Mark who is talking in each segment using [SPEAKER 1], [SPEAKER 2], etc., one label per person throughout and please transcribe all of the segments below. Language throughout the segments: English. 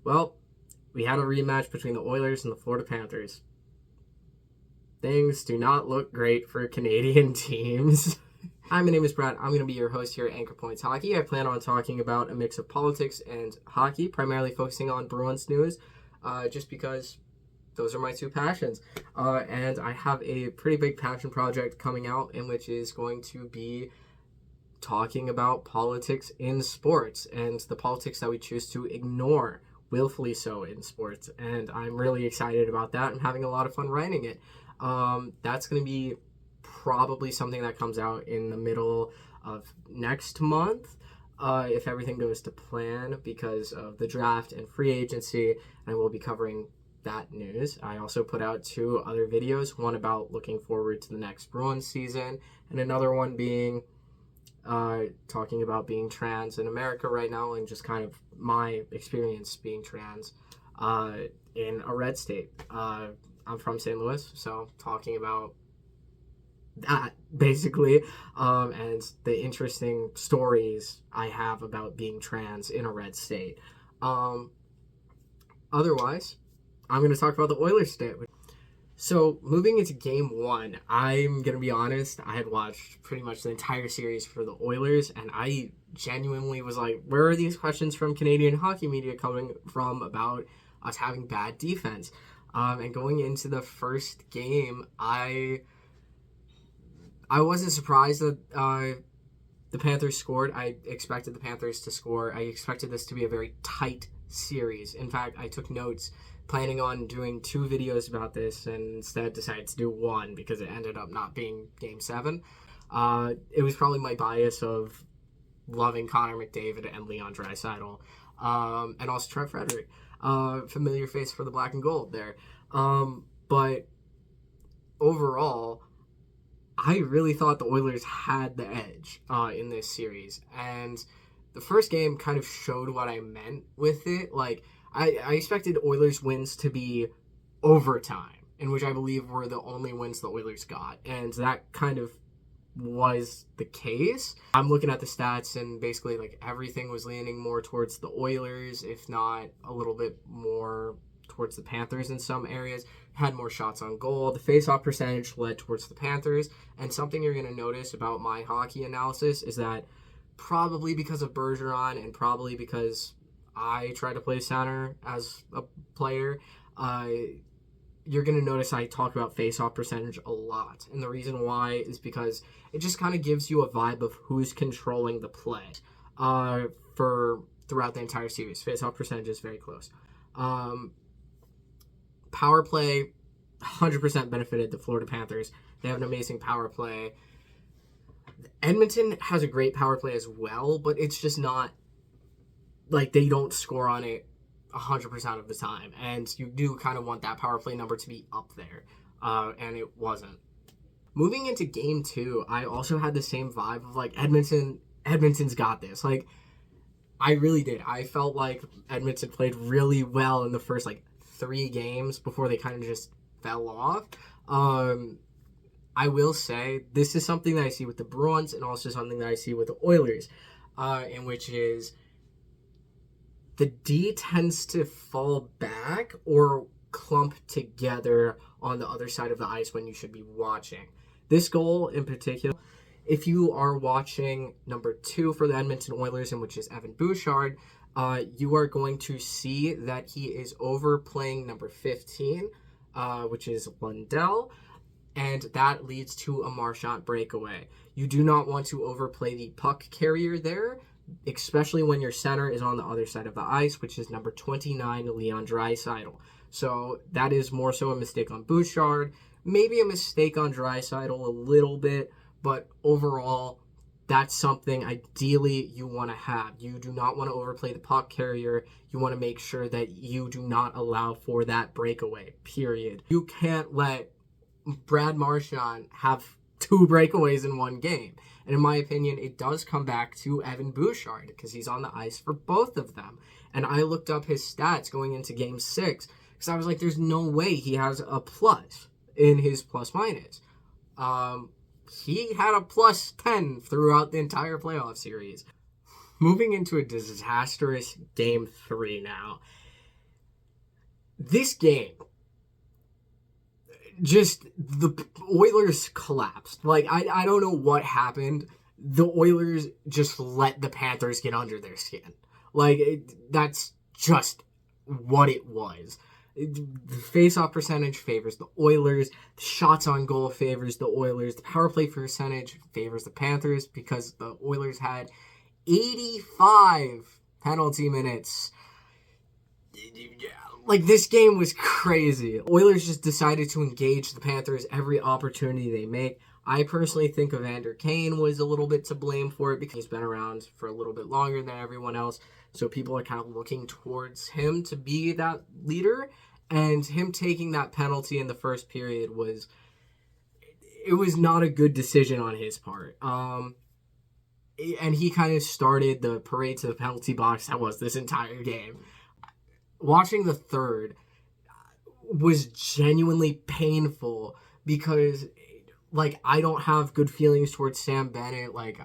[SPEAKER 1] Well, we had a rematch between the Oilers and the Florida Panthers. Things do not look great for Canadian teams. Hi, my name is Brad. I'm going to be your host here at Anchor Points Hockey. I plan on talking about a mix of politics and hockey, primarily focusing on Bruins news, just because those are my two passions. And I have a pretty big passion project coming out, in which is going to be talking about politics in sports and the politics that we choose to ignore, willfully so, in sports. And I'm really excited about that. I'm having a lot of fun writing it. That's going to be probably something that comes out in the middle of next month, if everything goes to plan, because of the draft and free agency, and we'll be covering that news. I also put out two other videos, one about looking forward to the next Bruins season, and another one being talking about being trans in America right now, and just kind of my experience being trans in a red state. I'm from St. Louis, so talking about that basically, and the interesting stories I have about being trans in a red state. Otherwise, I'm going to talk about the Oilers today. So, moving into game one, I'm going to be honest, I had watched pretty much the entire series for the Oilers, and I genuinely was like, where are these questions from Canadian hockey media coming from about us having bad defense? And going into the first game, I wasn't surprised that the Panthers scored. I expected the Panthers to score. I expected this to be a very tight series. In fact, I took notes planning on doing two videos about this, and instead decided to do one because it ended up not being Game 7. It was probably my bias of loving Connor McDavid and Leon Draisaitl, and also Trent Frederick. Familiar face for the black and gold there. But overall, I really thought the Oilers had the edge in this series. And the first game kind of showed what I meant with it. Like, I expected Oilers wins to be overtime, in which I believe were the only wins the Oilers got. And that kind of was the case. I'm looking at the stats, and basically like everything was leaning more towards the Oilers, if not a little bit more towards the Panthers in some areas. Had more shots on goal. The face-off percentage led towards the Panthers. And something you're going to notice about my hockey analysis is that probably because of Bergeron, and probably because I try to play center as a player, you're going to notice I talk about face-off percentage a lot. And the reason why is because it just kind of gives you a vibe of who's controlling the play for throughout the entire series. Face-off percentage is very close. Power play 100% benefited the Florida Panthers. They have an amazing power play. Edmonton has a great power play as well, but it's just not like they don't score on it 100% of the time, and you do kind of want that power play number to be up there, and it wasn't. Moving into game two, I also had the same vibe of like Edmonton's got this. Like, I really did. I felt like Edmonton played really well in the first like 3 games before they kind of just fell off. I will say this is something that I see with the Bruins, and also something that I see with the Oilers, in which is the D tends to fall back or clump together on the other side of the ice when you should be watching. This goal in particular, if you are watching number 2 for the Edmonton Oilers, in which is Evan Bouchard, you are going to see that he is overplaying number 15, which is Lundell, and that leads to a Marchand breakaway. You do not want to overplay the puck carrier there, especially when your center is on the other side of the ice, which is number 29, Leon Draisaitl. So that is more so a mistake on Bouchard, maybe a mistake on Draisaitl a little bit, but overall, that's something ideally you want to have. You do not want to overplay the puck carrier. You want to make sure that you do not allow for that breakaway, period. You can't let Brad Marchand have 2 breakaways in one game. And in my opinion, it does come back to Evan Bouchard, because he's on the ice for both of them. And I looked up his stats going into Game 6, because I was like, there's no way he has a plus in his plus-minus. He had a plus 10 throughout the entire playoff series. Moving into a disastrous Game 3 now. This game, just the Oilers collapsed. Like, I don't know what happened. The Oilers just let the Panthers get under their skin. Like, that's just what it was. The face-off percentage favors the Oilers. The shots on goal favors the Oilers. The power play percentage favors the Panthers because the Oilers had 85 penalty minutes. Like, this game was crazy. Oilers just decided to engage the Panthers every opportunity they make. I personally think Evander Kane was a little bit to blame for it because he's been around for a little bit longer than everyone else. So people are kind of looking towards him to be that leader. And him taking that penalty in the first period was not a good decision on his part. And he kind of started the parade to the penalty box that was this entire game. Watching the third was genuinely painful because, like, I don't have good feelings towards Sam Bennett. Like,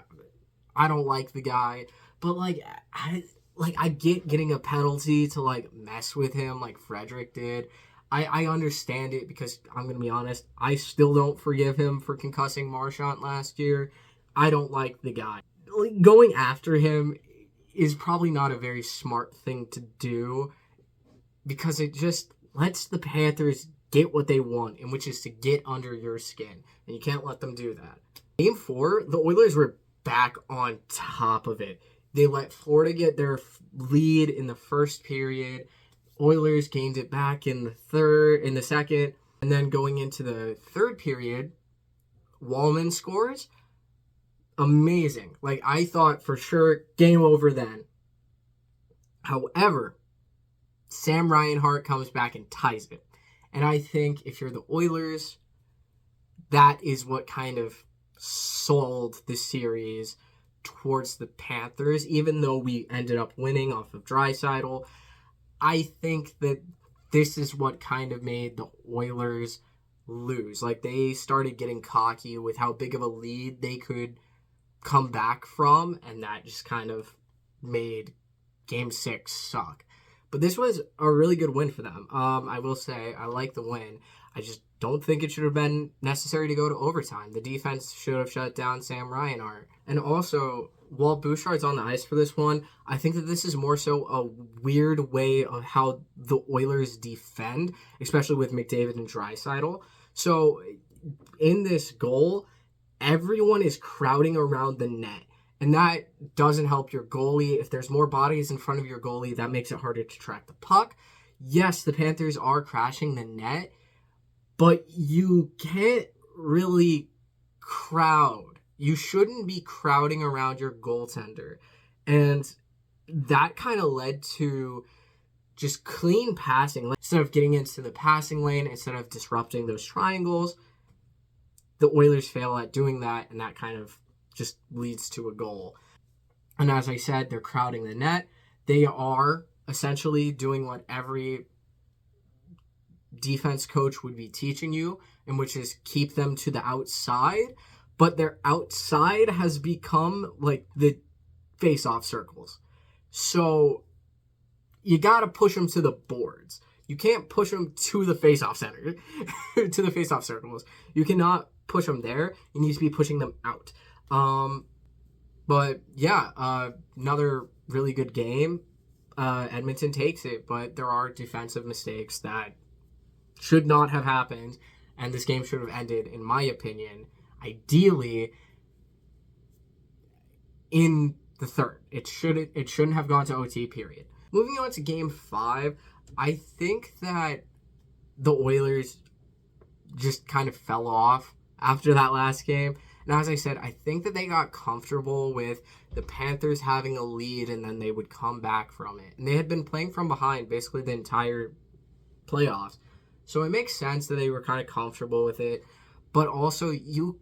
[SPEAKER 1] I don't like the guy. But, I get getting a penalty to, like, mess with him like Frederick did. I understand it because, I'm going to be honest, I still don't forgive him for concussing Marchand last year. I don't like the guy. Like, going after him is probably not a very smart thing to do because it just lets the Panthers get what they want, and which is to get under your skin. And you can't let them do that. Game 4, the Oilers were back on top of it. They let Florida get their lead in the first period. Oilers gained it back in the second. And then going into the third period, Wallman scores. Amazing. Like, I thought for sure, game over then. However, Sam Reinhart comes back and ties it. And I think if you're the Oilers, that is what kind of sold the series towards the Panthers, even though we ended up winning off of Draisaitl. I think that this is what kind of made the Oilers lose. Like, they started getting cocky with how big of a lead they could come back from, and that just kind of made Game 6 suck. But this was a really good win for them. I will say, I like the win. I just don't think it should have been necessary to go to overtime. The defense should have shut down Sam Reinhart. And also, while Bouchard's on the ice for this one, I think that this is more so a weird way of how the Oilers defend, especially with McDavid and Draisaitl. So, in this goal, everyone is crowding around the net. And that doesn't help your goalie. If there's more bodies in front of your goalie, that makes it harder to track the puck. Yes, the Panthers are crashing the net, but you can't really crowd. You shouldn't be crowding around your goaltender. And that kind of led to just clean passing. Instead of getting into the passing lane, instead of disrupting those triangles, the Oilers fail at doing that, and that kind of just leads to a goal. And as I said, they're crowding the net. They are essentially doing what every defense coach would be teaching you, and which is keep them to the outside. But their outside has become like the face-off circles. So you got to push them to the boards. You can't push them to the face-off center, to the face-off circles. You cannot push them there. You need to be pushing them out. But yeah, another really good game. Edmonton takes it, but there are defensive mistakes that should not have happened, and this game should have ended, in my opinion, ideally in the third. It shouldn't have gone to OT, period. Moving on to game 5, I think that the Oilers just kind of fell off after that last game. And as I said, I think that they got comfortable with the Panthers having a lead and then they would come back from it. And they had been playing from behind basically the entire playoffs. So it makes sense that they were kind of comfortable with it. But also, you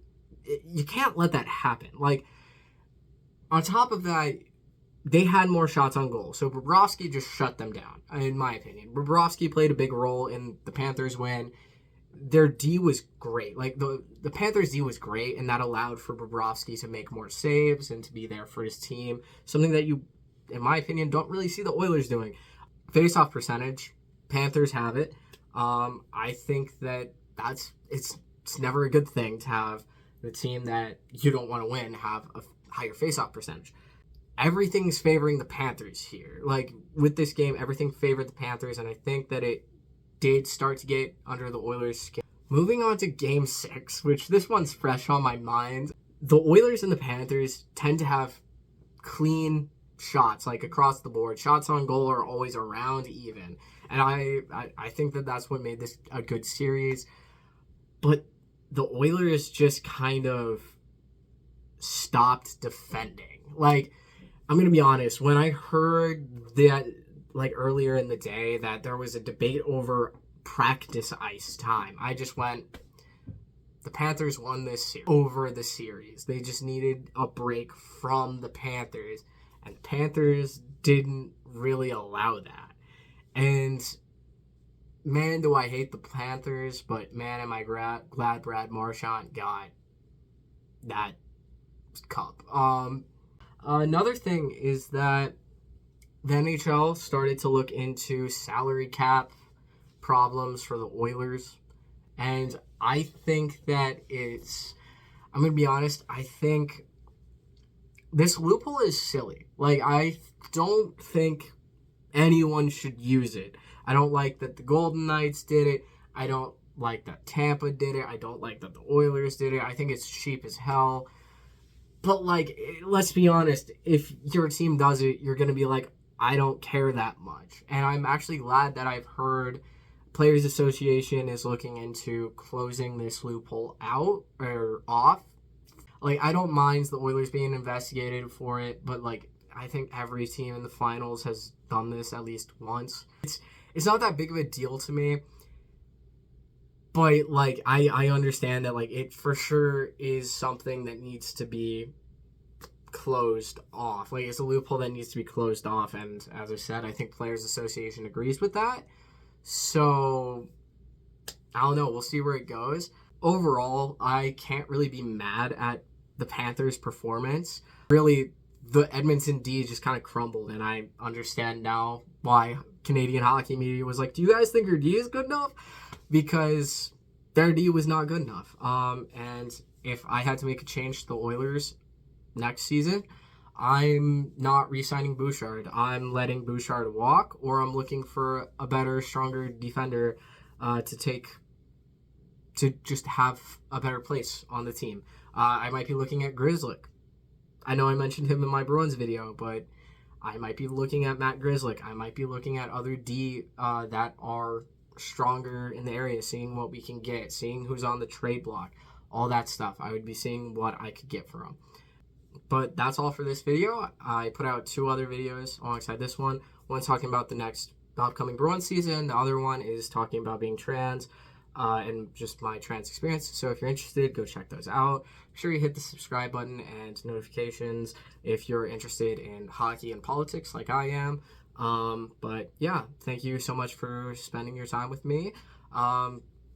[SPEAKER 1] can't let that happen. Like, on top of that, they had more shots on goal. So Bobrovsky just shut them down, in my opinion. Bobrovsky played a big role in the Panthers win. Their D was great. Like, the Panthers' D was great, and that allowed for Bobrovsky to make more saves and to be there for his team. Something that you, in my opinion, don't really see the Oilers doing. Face-off percentage, Panthers have it. I think that it's never a good thing to have the team that you don't want to win have a higher face-off percentage. Everything's favoring the Panthers here. Like, with this game, everything favored the Panthers, and I think that it did start to get under the Oilers' skin. Moving on to Game 6, which this one's fresh on my mind. The Oilers and the Panthers tend to have clean shots, like across the board. Shots on goal are always around even. And I think that that's what made this a good series. But the Oilers just kind of stopped defending. Like, I'm going to be honest, when I heard that, like, earlier in the day that there was a debate over practice ice time, I just went, the Panthers won this series over the series. They just needed a break from the Panthers, and the Panthers didn't really allow that. And man, do I hate the Panthers, but man, am I glad Brad Marchand got that cup. Another thing is that the NHL started to look into salary cap problems for the Oilers, and I think that I'm going to be honest, I think this loophole is silly. Like, I don't think anyone should use it. I don't like that the Golden Knights did it. I don't like that Tampa did it. I don't like that the Oilers did it. I think it's cheap as hell. But, like, let's be honest, if your team does it, you're going to be like, I don't care that much. And I'm actually glad that I've heard Players Association is looking into closing this loophole out or off. Like, I don't mind the Oilers being investigated for it, but, like, I think every team in the finals has done this at least once. It's not that big of a deal to me. But, like, I understand that, like, it for sure is something that needs to be closed off. Like, it's a loophole that needs to be closed off. And, as I said, I think Players Association agrees with that. So, I don't know. We'll see where it goes. Overall, I can't really be mad at the Panthers' performance. Really, the Edmonton D just kind of crumbled. And I understand now why Canadian hockey media was like, do you guys think your D is good enough? Because their D was not good enough. And if I had to make a change to the Oilers next season, I'm not re-signing Bouchard. I'm letting Bouchard walk, or I'm looking for a better, stronger defender to just have a better place on the team. I might be looking at Grzelcyk. I know I mentioned him in my Bruins video, but I might be looking at Matt Grzelcyk. I might be looking at other D that are stronger in the area, seeing what we can get, seeing who's on the trade block, all that stuff. I would be seeing what I could get for them. But that's all for this video. I put out 2 other videos alongside this one. One's talking about the upcoming Bruins season. The other one is talking about being trans and just my trans experience. So if you're interested, go check those out. Make sure you hit the subscribe button and notifications if you're interested in hockey and politics like I am. But yeah, thank you so much for spending your time with me.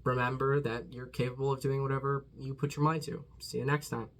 [SPEAKER 1] Remember that you're capable of doing whatever you put your mind to. See you next time.